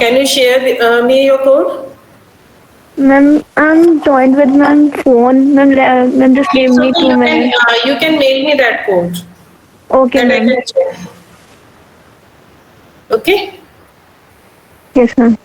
Can you share me your code? Ma'am, I'm joined with my phone. Ma'am, just give me 2 minutes. You can mail me that code. Okay, That I ma'am. can check. Okay. Yes, ma'am.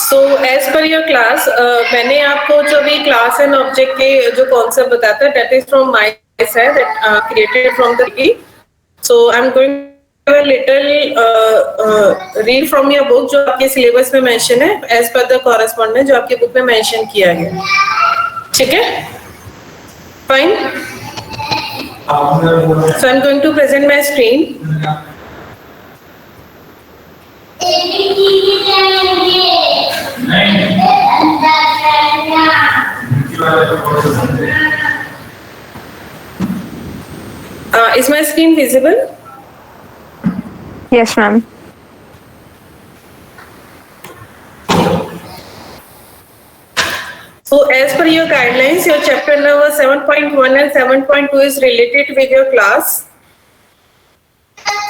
So as per your class, मैंने आपको जो भी class and object के जो concept बताता है, that is from my side, that created from the wiki. So I'm going to a little read from your book जो आपके syllabus में mention है, as per the correspondence जो आपके book में mention किया गया, ठीक है? Fine. So I'm going to present my screen. Is my screen visible? Yes, ma'am. So as per your guidelines, your chapter number 7.1 and 7.2 is related with your class.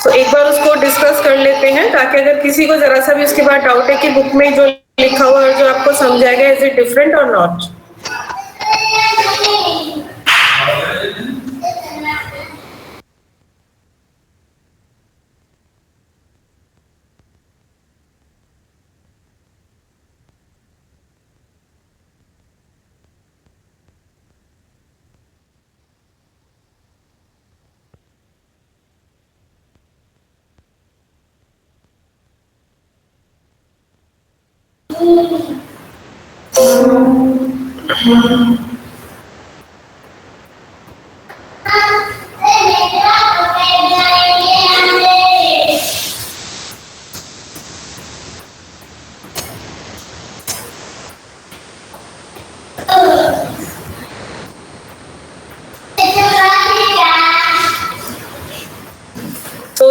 So एक बार उसको discuss कर लेते हैं ताकि अगर किसी को जरा सा भी उसके बाद डाउट है कि बुक में जो लिखा हुआ है जो आपको समझाएगा, इज इट डिफरेंट और not? So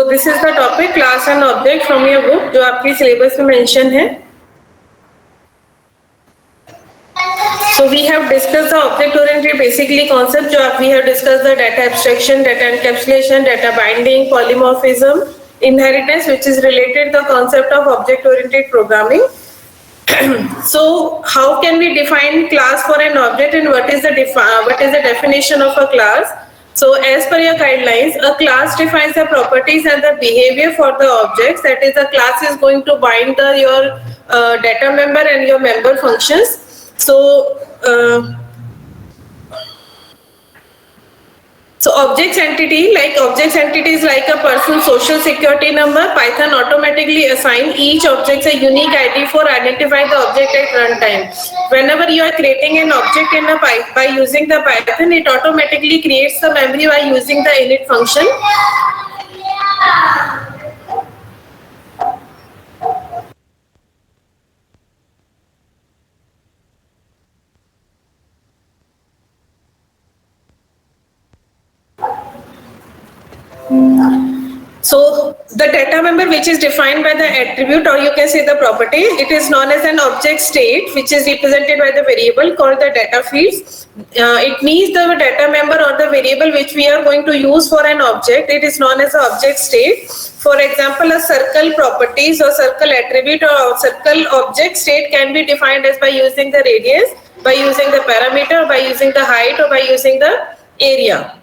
this is the topic class and object from your book जो आपकी syllabus में mention है. So we have discussed the object-oriented basically concept. We have discussed the data abstraction, data encapsulation, data binding, polymorphism, inheritance, which is related to the concept of object-oriented programming. So how can we define class for an object, and what is the definition of a class? So as per your guidelines, a class defines the properties and the behavior for the objects. That is, the class is going to bind your data member and your member functions. So objects entity is like a person's social security number. Python automatically assign each object a unique ID for identifying the object at runtime. Whenever you are creating an object by using the Python, it automatically creates the memory by using the init function. So the data member, which is defined by the attribute, or you can say the property, it is known as an object state, which is represented by the variable called the data fields. It means the data member or the variable which we are going to use for an object. It is known as an object state. For example, a circle properties or circle attribute or circle object state can be defined as by using the radius, by using the parameter, by using the height, or by using the area.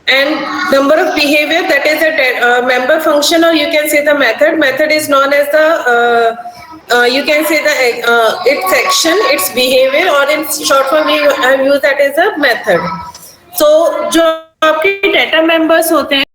And number of behavior, that is a member function, or you can say the method. Method is known as the you can say the its action, its behavior, or in short form we use that as a method. So जो आपके data members होते हैं